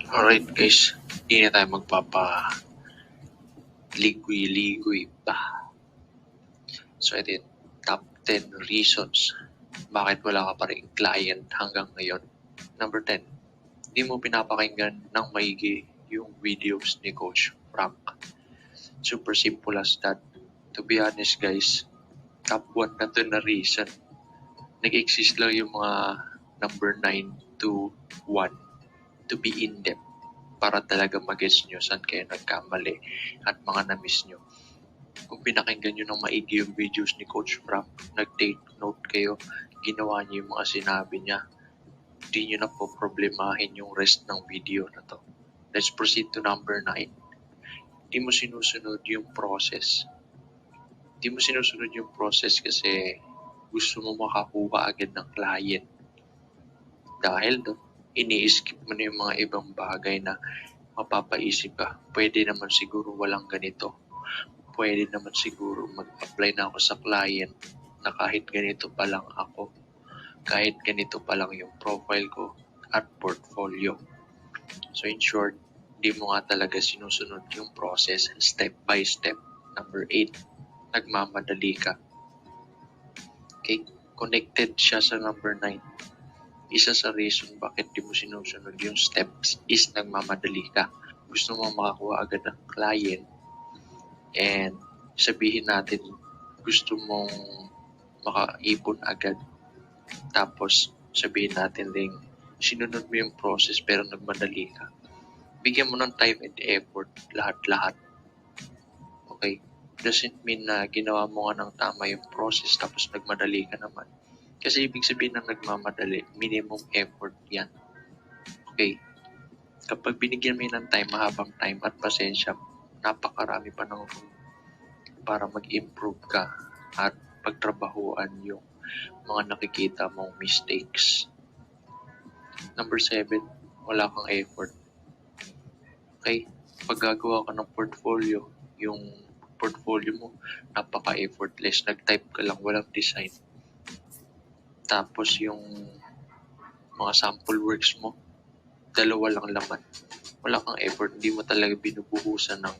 Alright guys, hindi na tayo magpapa-ligoy-ligoy pa. So ito yung top 10 reasons bakit wala ka pa rin client hanggang ngayon. Number 10, hindi mo pinapakinggan ng maigi yung videos ni Coach Frank. Super simple as that. To be honest guys, top 1 na to na reason. Nag-exist lang yung mga number 9 to 1 to be in-depth para talaga mag-gets nyo saan kayo nagkamali at mga na-miss nyo. Kung pinakinggan nyo ng maigi yung videos ni Coach Frank, nag-take note kayo, ginawa nyo yung mga sinabi niya, hindi nyo na po problemahin yung rest ng video na to. Let's proceed to number 9. Hindi mo sinusunod yung process. Hindi mo sinusunod yung process kasi gusto mo makakuha agad ng client. Dahil doon, ini-skip mo na yung mga ibang bagay na mapapaisip ka. Pwede naman siguro walang ganito. Pwede naman siguro mag-apply na ako sa client na kahit ganito pa lang ako. Kahit ganito pa lang yung profile ko at portfolio. So in short, hindi mo nga talaga sinusunod yung process step by step. Number 8, nagmamadali ka. Okay? Connected siya sa number 9. Isa sa reason bakit di mo sinusunod yung steps is nagmamadali ka. Gusto mo makakuha agad ng client and sabihin natin gusto mong makaipon agad. Tapos sabihin natin din sinunod mo yung process pero nagmadali ka. Bigyan mo ng time and effort lahat-lahat. Okay? Doesn't mean na ginawa mo nga ng tama yung process tapos nagmadali ka naman. Kasi ibig sabihin ng nagmamadali, minimum effort yan. Okay? Kapag binigyan mo ng time, mahabang time at pasensya, napakarami pa ng room para mag-improve ka at pagtrabahuan yung mga nakikita mong mistakes. Number 7, wala kang effort. Okay? Pag gagawa ka ng portfolio, yung portfolio mo, napaka-effortless. Nag-type ka lang, walang design. Tapos yung mga sample works mo, 2 lang laman. Wala kang effort, hindi mo talaga binubuhusan ng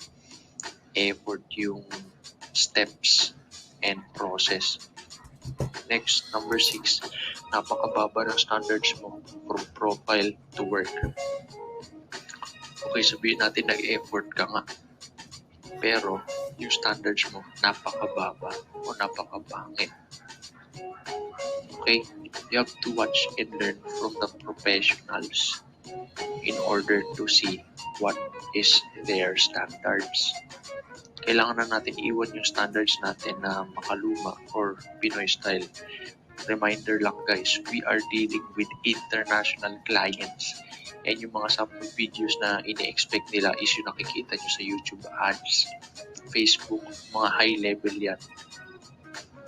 effort yung steps and process. Next, number 6, napakababa ng standards mo from profile to work. Okay, sabihin natin nag-effort ka nga. Pero yung standards mo napakababa o napakabangit. Okay, you have to watch and learn from the professionals in order to see what is their standards. Kailangan na natin iwan yung standards natin na makaluma or Pinoy style. Reminder lang guys, we are dealing with international clients. And yung mga sample videos na ini-expect nila is yung nakikita nyo sa YouTube ads, Facebook, mga high level yan.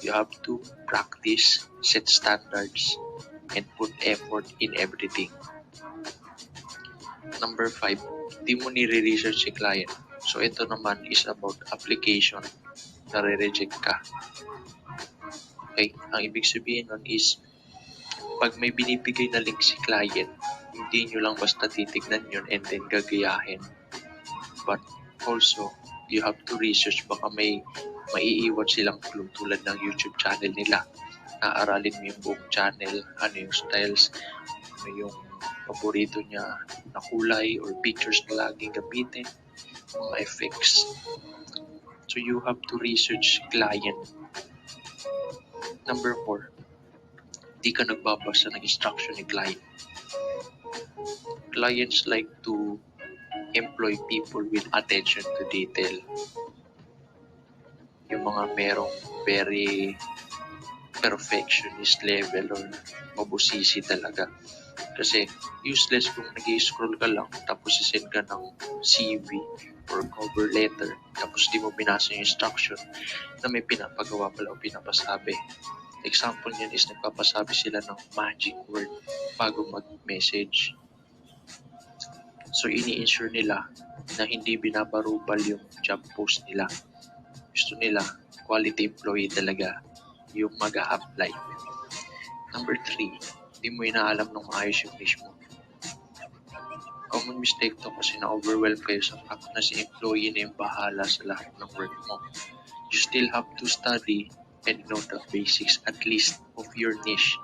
You have to practice, set standards, and put effort in everything. Number 5, di mo nire-research si client. So ito naman is about application na re-reject ka. Okay, ang ibig sabihin nun is pag may binibigay na link si client, hindi nyo lang basta titignan yun and then gagayahin. But also, you have to research, baka may maiiwan silang clue tulad ng YouTube channel nila. Naaralin mo yung buong channel, ano yung styles, ano yung paborito niya na kulay or pictures na laging gamitin, mga effects. So you have to research client. Number 4, di ka nagbabasa ng instruction ni client. Clients like to employ people with attention to detail. Yung mga merong very perfectionist level or mabusisi talaga. Kasi useless kung nag-scroll ka lang tapos sisend ka ng CV or cover letter tapos di mo binasa yung instruction na may pinapagawa pala o pinapasabi. Example niyan is nagpapasabi sila ng magic word bago mag-message. So ini-ensure nila na hindi binabarubal yung job post nila. Gusto nila quality employee talaga yung mag-a-apply. Number 3, hindi mo inaalam ng maayos yung niche mo. Common mistake to kasi na-overwhelm kayo sa fact na si employee na yung bahala sa lahat ng work mo. You still have to study and know the basics at least of your niche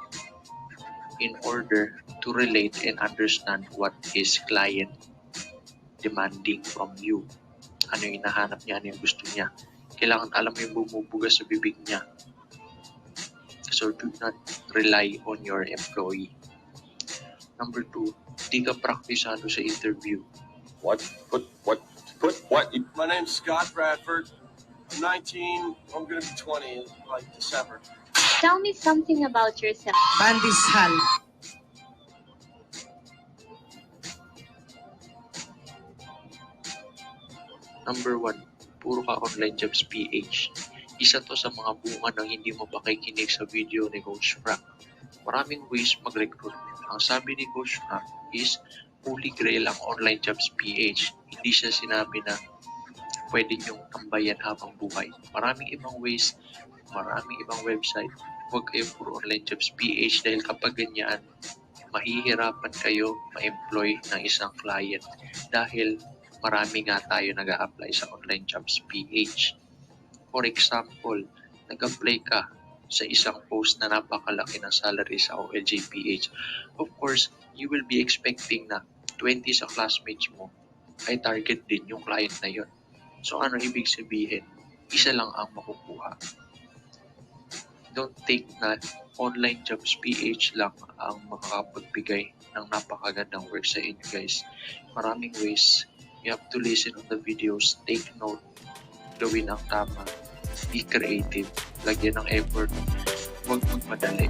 in order to relate and understand what his client demanding from you. Ano yung hinahanap niya, ano yung gusto niya. Kailangan alam mo yung bumubuga sa bibig niya. So do not rely on your employee. Number 2, di ka praktisado sa interview. What? My name's Scott Bradford. I'm 19. I'm gonna be 20 in like December. Tell me something about yourself. Pandesal. Number 1, puro ka online jobs PH. Isa to sa mga bunga ng hindi mo pakikinig sa video ni Coach Frank. Maraming ways mag-recruit. Ang sabi ni Coach Frank is holy grail ang online jobs PH. Hindi siya sinabi na pwede niyong tambayan habang buhay. Maraming ibang ways, maraming ibang website. Huwag kayo puro online jobs PH dahil kapag ganyan, mahihirapan kayo ma-employ ng isang client dahil marami nga tayo nag-a-apply sa online jobs PH. For example, nag-apply ka sa isang post na napakalaki ng salary sa OLJ PH. Of course, you will be expecting na 20 sa classmates mo ay target din yung client na yun. So ano ibig sabihin? Isa lang ang makukuha. Don't think na online jobs PH lang ang makakapagbigay ng napakagandang work sa inyo guys. Maraming ways. You have to listen on the videos, take note, gawin ang tama, be creative, lagyan ng effort, huwag magmadali.